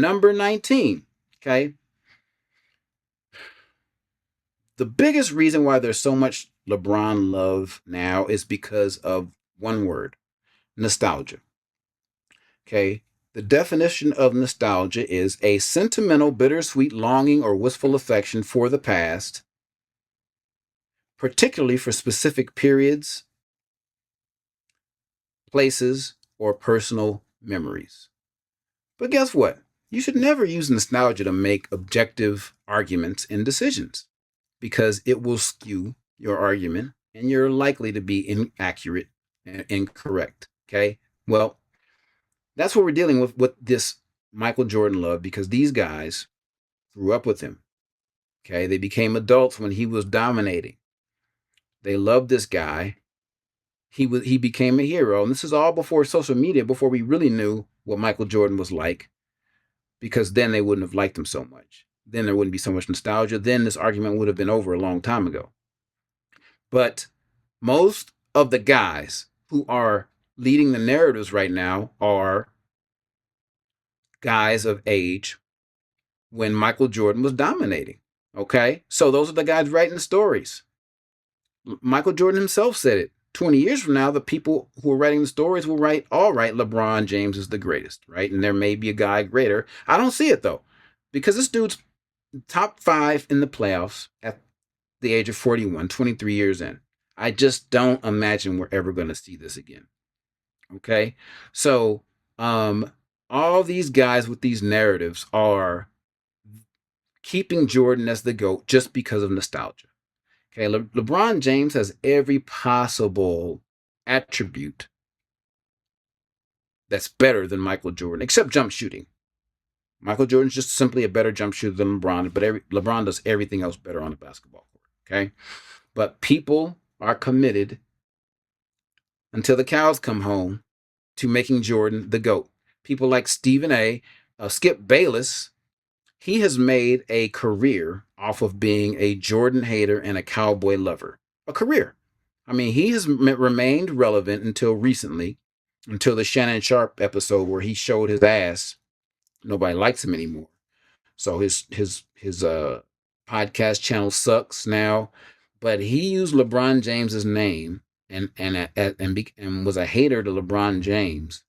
Number 19, okay? The biggest reason why there's so much LeBron love now is because of one word, nostalgia. Okay? The definition of nostalgia is a sentimental, bittersweet longing or wistful affection for the past, particularly for specific periods, places, or personal memories. But guess what? You should never use nostalgia to make objective arguments and decisions because it will skew your argument and you're likely to be inaccurate and incorrect. Okay? Well, that's what we're dealing with this Michael Jordan love because these guys grew up with him. Okay? They became adults when he was dominating. They loved this guy. He became a hero. And this is all before social media, before we really knew what Michael Jordan was like, because then they wouldn't have liked him so much. Then there wouldn't be so much nostalgia. Then this argument would have been over a long time ago. But most of the guys who are leading the narratives right now are guys of age when Michael Jordan was dominating. Okay? So those are the guys writing the stories. Michael Jordan himself said it. 20 years from now, the people who are writing the stories will write, all right, LeBron James is the greatest, right? And there may be a guy greater. I don't see it, though, because this dude's top 5 in the playoffs at the age of 41, 23 years in. I just don't imagine we're ever going to see this again. Okay? So, all these guys with these narratives are keeping Jordan as the GOAT just because of nostalgia. Okay, LeBron James has every possible attribute that's better than Michael Jordan, except jump shooting. Michael Jordan's just simply a better jump shooter than LeBron, but LeBron does everything else better on the basketball court. Okay, but people are committed until the cows come home to making Jordan the GOAT. People like Stephen A. Skip Bayless. He has made a career off of being a Jordan hater and a cowboy lover. A career. I mean, he has remained relevant until recently, until the Shannon Sharpe episode where he showed his ass. Nobody likes him anymore. So his podcast channel sucks now. But he used LeBron James's name and was a hater to LeBron James.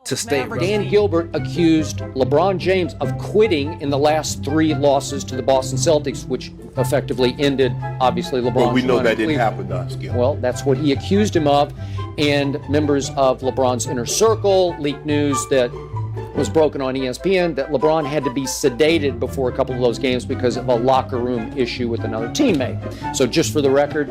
To stay Dan Gilbert accused LeBron James of quitting in the last 3 losses to the Boston Celtics, which effectively ended, obviously, LeBron's Well, we know run that in didn't Cleveland. happen to us, Gil. Well, that's what he accused him of. And members of LeBron's inner circle leaked news that was broken on ESPN that LeBron had to be sedated before a couple of those games because of a locker room issue with another teammate. So just for the record,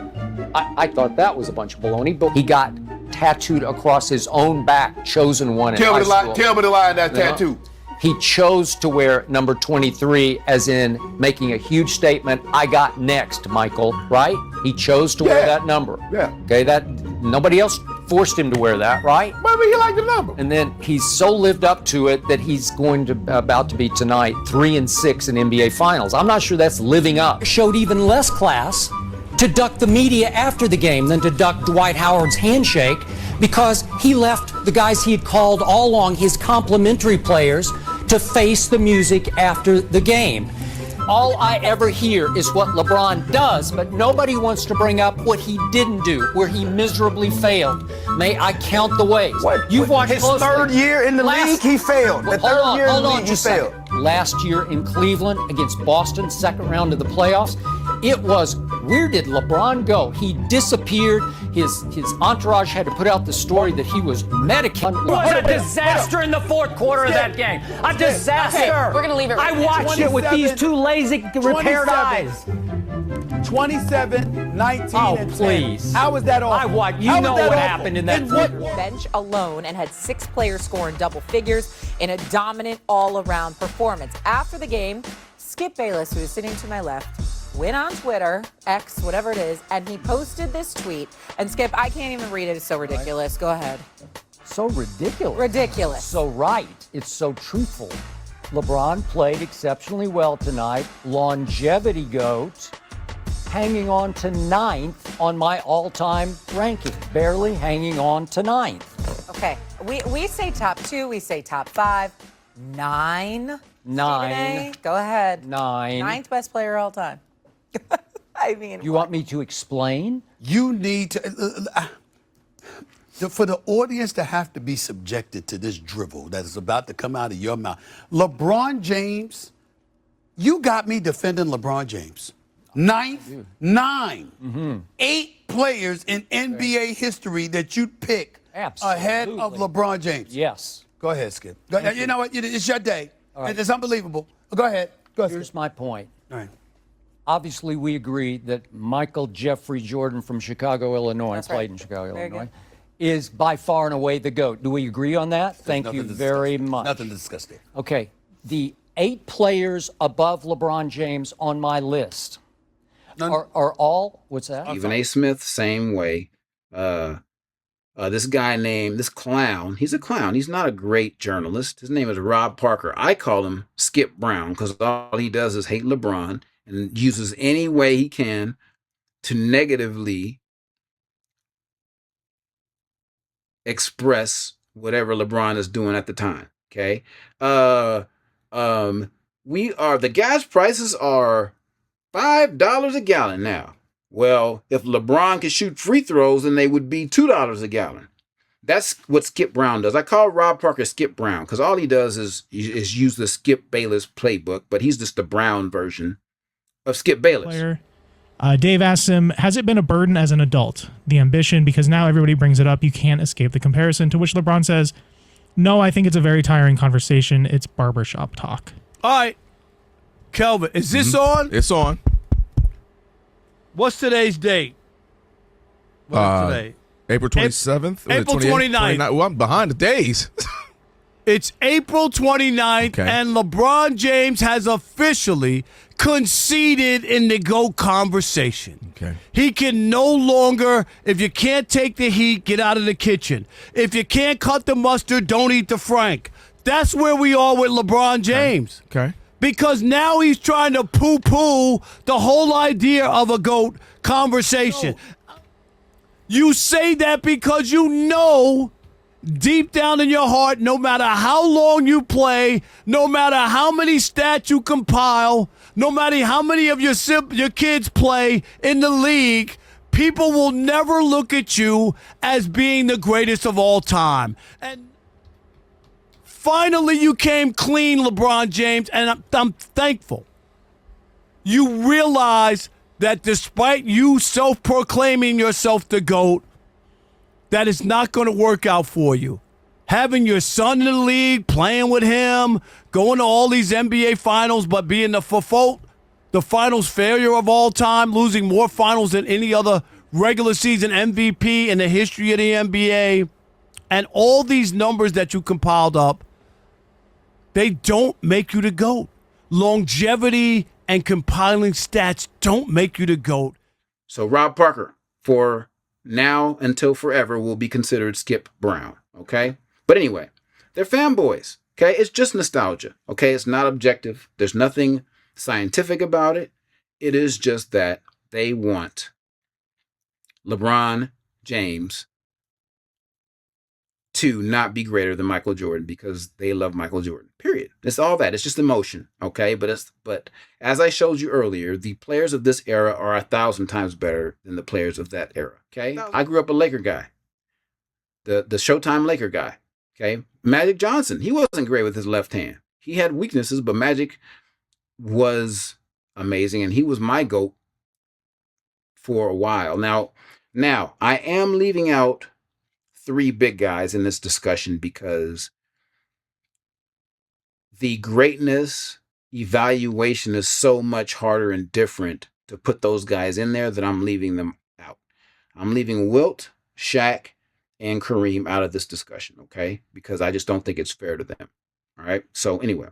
I thought that was a bunch of baloney, but he got tattooed across his own back, chosen one in high school. Tell me the lie in that tattoo. He chose to wear number 23 as in making a huge statement, I got next, Michael, right? He chose to wear that number. Yeah. Okay, that nobody else forced him to wear that, right? Maybe he liked the number. And then he's so lived up to it that he's about to be tonight 3-6 in NBA Finals. I'm not sure that's living up. Showed even less class to duck the media after the game than to duck Dwight Howard's handshake because he left the guys he had called all along his complimentary players to face the music after the game. All I ever hear is what LeBron does, but nobody wants to bring up what he didn't do, where he miserably failed. May I count the ways? You've watched his closely. third year in the league, he failed. The third year in the league, he failed. Last year in Cleveland against Boston, second round of the playoffs, it was, where did LeBron go? He disappeared. His entourage had to put out the story that he was medicated. It was a disaster in the fourth quarter of that game. A disaster. Okay, we're going to leave it right I watched it with these 2 lazy, repaired eyes. 27, 19, Oh, and 10. please. How was that awful? You know what happened in that. bench alone and had 6 players score in double figures in a dominant all-around performance. After the game, Skip Bayless, who is sitting to my left, went on Twitter, X, whatever it is, and he posted this tweet. And Skip, I can't even read it. It's so ridiculous. Go ahead. So ridiculous. Ridiculous. So right. It's so truthful. LeBron played exceptionally well tonight. Longevity GOAT. Hanging on to 9th on my all-time ranking. Barely hanging on to 9th. Okay. We say top 2. We say top 5. 9. Stephen 9. A., go ahead. 9. 9th best player all time. I mean, You want me to explain? You need to, for the audience to have to be subjected to this drivel that is about to come out of your mouth. LeBron James, you got me defending LeBron James. 9. 8 players in NBA history that you'd pick ahead of LeBron James. Yes. Go ahead, Skip. You know what? It's your day. Right. It's unbelievable. Go ahead. Here's Skip. my point. All right. Obviously, we agree that Michael Jeffrey Jordan from Chicago, Illinois, That's played right. in Chicago, Very Illinois, good. is by far and away the GOAT. Do we agree on that? Thank you very much. Nothing to discuss there. Okay. The 8 players above LeBron James on my list are all, what's that? Stephen A. Smith, same way. This guy named, this clown, he's a clown. He's not a great journalist. His name is Rob Parker. I call him Skip Brown because all he does is hate LeBron and uses any way he can to negatively express whatever LeBron is doing at the time. Okay. The gas prices are $5 a gallon now. Well, if LeBron could shoot free throws, then they would be $2 a gallon. That's what Skip Brown does. I call Rob Parker Skip Brown because all he does is use the Skip Bayless playbook, but he's just the Brown version of Skip Bayless. Player. Dave asks him, has it been a burden as an adult, the ambition, because now everybody brings it up, you can't escape the comparison, to which LeBron says, no, I think it's a very tiring conversation. It's barbershop talk. All right. Kelvin, is this on? It's on. What's today's date? What is today? April 27th? April 29th. Well, I'm behind the days. It's April 29th, Okay. and LeBron James has officially conceded in the GOAT conversation. Okay. He can no longer, if you can't take the heat, get out of the kitchen. If you can't cut the mustard, don't eat the Frank. That's where we are with LeBron James. Okay. Because now he's trying to poo-poo the whole idea of a GOAT conversation. You say that because you know deep down in your heart, no matter how long you play, no matter how many stats you compile, no matter how many of your kids play in the league, people will never look at you as being the greatest of all time. And finally, you came clean, LeBron James, and I'm thankful. You realize that despite you self-proclaiming yourself the GOAT, that it's not going to work out for you. Having your son in the league, playing with him, going to all these NBA finals, but being the finals failure of all time, losing more finals than any other regular season MVP in the history of the NBA, and all these numbers that you compiled up, they don't make you the GOAT. Longevity and compiling stats don't make you the GOAT. So Rob Parker, for now until forever, will be considered Skip Brown, okay? But anyway, they're fanboys, okay? It's just nostalgia, okay? It's not objective. There's nothing scientific about it. It is just that they want LeBron James to not be greater than Michael Jordan because they love Michael Jordan. Period. It's all that. It's just emotion, okay? But as I showed you earlier, the players of this era are 1,000 times better than the players of that era, okay? I grew up a Laker guy, the Showtime Laker guy, okay? Magic Johnson, he wasn't great with his left hand. He had weaknesses, but Magic was amazing, and he was my GOAT for a while. Now I am leaving out 3 big guys in this discussion because the greatness evaluation is so much harder and different to put those guys in there that I'm leaving them out. I'm leaving Wilt, Shaq, and Kareem out of this discussion, okay? Because I just don't think it's fair to them. All right. So anyway,